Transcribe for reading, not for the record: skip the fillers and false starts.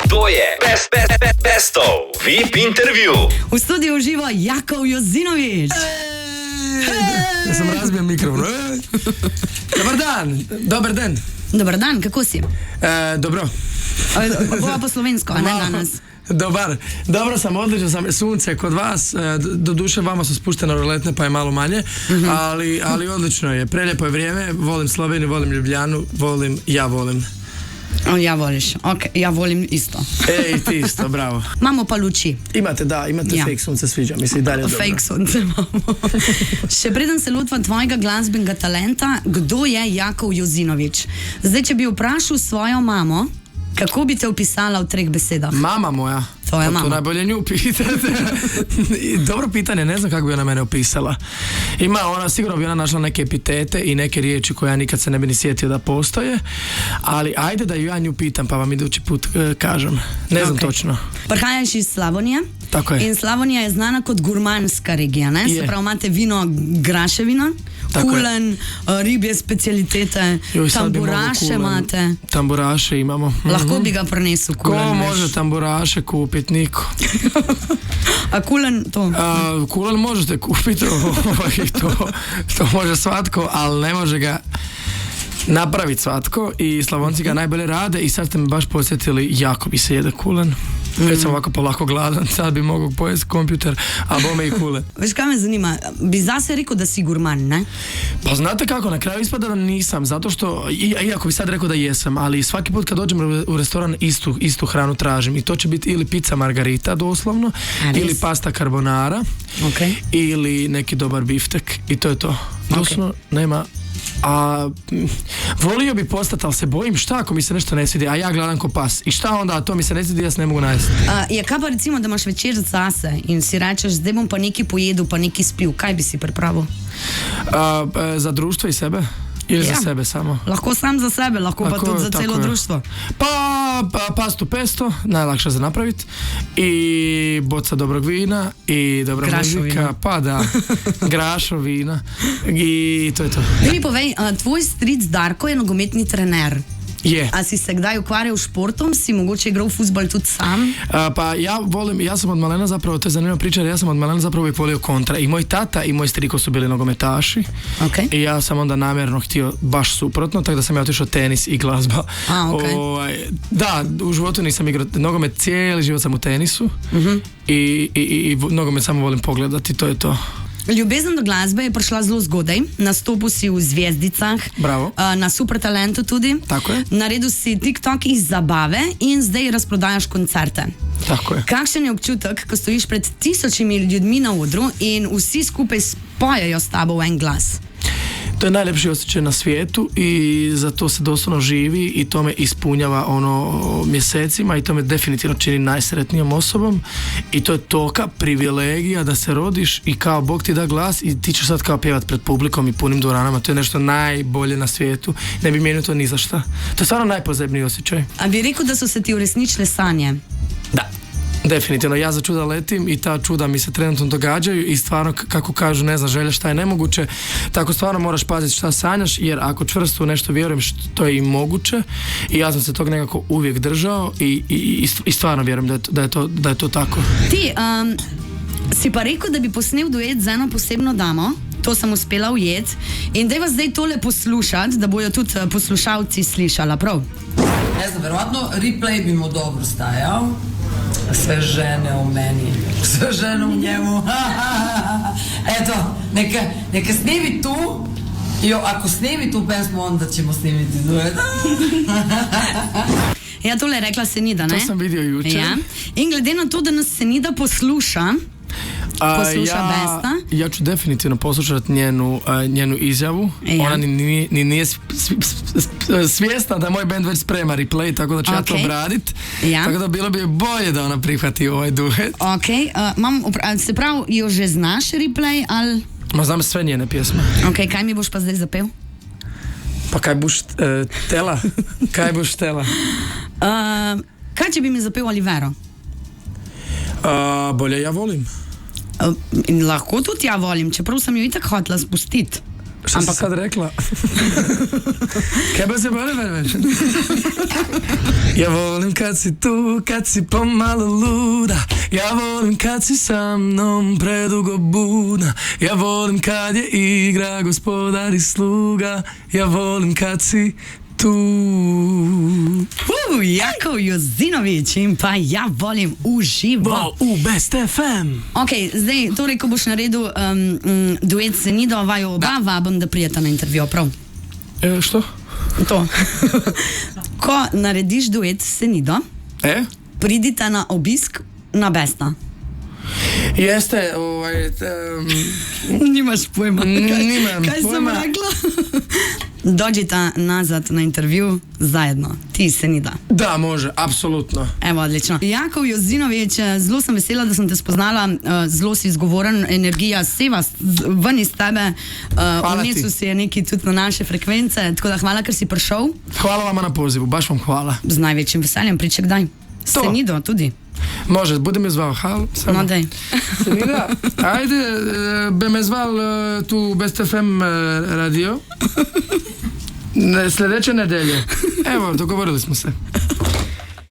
To je Bestov VIP intervju. U studiju uživa Jakov Jozinović. Ja sam razbio mikrofon. Dobar dan. Dobar dan, kako si? Dobro. Bova po slovensko, a ne danas. Dobro sam, odlično sam. Sunce kod vas, do duše vama su spuštene roletne pa je malo manje, ali odlično je. Prelijepo je vrijeme, volim Sloveniju, volim Ljubljanu, volim. Ja voliš, ok, ja volim isto. Ej, ti isto, bravo. Imamo pa luči. Imate fake sunce, sviđa mi se i dalje dobro. Fake sunce imamo. Še preden se lotva tvojega glasbenega talenta, kdo je Jakov Jozinović? Zdaj, če bi vprašal svojo mamo, kako bi te opisala v 3 besedah? Mama moja. Tvoja mama. To najbolje nju pitate. Dobro pitanje, ne znam kako bi ona mene opisala. Sigurno bi ona našla neke epitete i neke riječi koje ja nikad se ne bi ni sjetio da postoje, ali ajde da ju ja nju pitam pa vam idući put kažem. Ne znam točno. Prihajaš iz Slavonije. Tako je. In Slavonija je znana kot gurmanska regija, ne? Se pravi, imate vino graševina, kulen, ribje specialitete, tamburaše imate. Tamburaše imamo. Lahko bi ga prinesel kulen. Ko može tamburaše kupiti? Niko. A kulen to? Kulen možete kupiti, to može svatko, ali ne može ga napraviti svatko i Slavonci ga najbolje rade i sad ste me baš podsjetili, jako bi se jede kulen. Već sam ovako polako gladan, sad bi mogao pojesti kompjuter, a bome i kulen. Veš kaj me zanima, bi zase rekao da si gurman, ne? Pa znate kako, na kraju ispada da nisam, zato što, iako bi sad rekao da jesam, ali svaki put kad dođem u restoran istu hranu tražim i to će biti ili pizza margarita doslovno, ili pasta carbonara, ili neki dobar biftek i to je to. Doslovno nema. A volio bi postati, ali se bojim šta ako mi se nešto ne svidi, a ja gledam ko pas. I šta onda, to mi se ne svidi, ja se ne mogu najesti. Je kaj pa recimo, da imaš večer zase in si rečeš, zdaj bom pa neki pojedel, pa neki spil, kaj bi si pripravil? Za društvo i sebe? Ili za sebe samo? Lahko sam za sebe, lahko pa tudi za celo društvo. Pa pastu pesto, najlakše za napraviti, i boca dobrog vina, i dobra muzika, pa da, grašo vina, i to je to. Da mi povej, tvoj stric Darko je nogometni trener. Je. A si se kdaj ukvarjal športom? Si mogoče igral fuzbol tudi sam? Pa ja sam od malena zapravo, to je zanimljiva priča, ja sam od malena zapravo uvijek volio kontra. I moj tata i moj striko su bili nogometaši. I ja sam onda namjerno htio baš suprotno, tako da sam ja otišao tenis i glazba. Da, u životu nisam igrao nogomet, cijeli život sam u tenisu i nogomet samo volim pogledati, to je to. Ljubezen do glasbe je prišla zelo zgodaj. Nastopil si v Zvezdicah. Bravo. Na Super Talentu tudi. Tako je. Naredil si TikTok iz zabave in zdaj razprodajaš koncerte. Tako je. Kakšen je občutek, ko stojiš pred tisočimi ljudmi na odru in vsi skupaj spojajo s tabo v en glas? To je najljepši osjećaj na svijetu i za to se doslovno živi i to me ispunjava mjesecima i to me definitivno čini najsretnijom osobom i to je toka privilegija da se rodiš i kao Bog ti da glas i ti ćeš sad kao pjevat pred publikom i punim dvoranama. To je nešto najbolje na svijetu. Ne bi mijenio to ni za šta. To je stvarno najpozebniji osjećaj. A bi rekao da su se ti uresničile sanje? Da. Definitivno, ja za čuda letim i ta čuda mi se trenutno događaju i stvarno, kako kažu, ne znam, želja šta je nemoguće, tako stvarno moraš paziti šta sanjaš, jer ako čvrsto u nešto vjerujem, što je i moguće, i ja sam se tog nekako uvijek držao i stvarno vjerujem da je to tako. Ti si pa rekel, da bi posnel duet z eno posebno damo, to sem uspela ujeti, in daj vas zdaj tole poslušati, da bojo tudi poslušalci slišala, prav? Ne znam, verovatno replay bi mu dobro stajal. Sve žene u meni, sve žene u njemu. Eto, neka snimi tu i ako snimi tu pesmu, onda ćemo snimiti duet. Ja, tole je rekla Senida, ne? To sam vidio jučer. Ja. In glede na to, da nas Senida posluša Besta. Ja ću definitivno poslušati njenu izjavu. Ona ni nije svjesna da moj band već sprema replay, tako da ću ja to obradit. Tako da bilo bi bolje da ona prihvati ovaj duet. Se pravi, jo že znaš replay, ali... Ma znam sve njene pjesme. Kaj mi boš pa zdaj zapel? Pa kaj boš tela? Kaj boš tela? Kaj če bi mi zapel Olivero? Bolje ja volim. In lahko tudi ja volim, čeprav sem jo itak hotela spustiti. Šta si sad rekla? Kaj pa se bolje več? Ja volim kad si tu, kad si pomalo luda. Ja volim kad si sa mnom predugo budna. Ja volim kad je igra gospodar i sluga. Ja volim kad si tu. Jakov Jozinovič in pa ja volim uživo. U Best FM. Ok, zdaj, torej, ko boš naredil duet s Senido, vaju oba vabim, da prijeta na intervju, prav? Što? To. Ko narediš duet s Senido, pridite na obisk na Besta. Jeste, Nimaš pojma. Nimam Kaj sem pojma. rekla? Dođite nazad na intervju zajedno, ti i Senida. Da, može, apsolutno. Evo, odlično. Jakov Jozinovič, zelo sem vesela, da sem te spoznala, zelo si izgovoren, energija seva ven iz tebe, vnesel si je neki tudi na naše frekvence, tako da hvala, ker si prišel. Hvala vama na pozivu, baš vam hvala. Z največjim veseljem, priček daj. To. Senido tudi. Može, budem me zvao, halo. No, daj. Senida, ajde, bi me zval tu Best FM radio. Sljedeće nedelje. Evo, dogovorili smo se.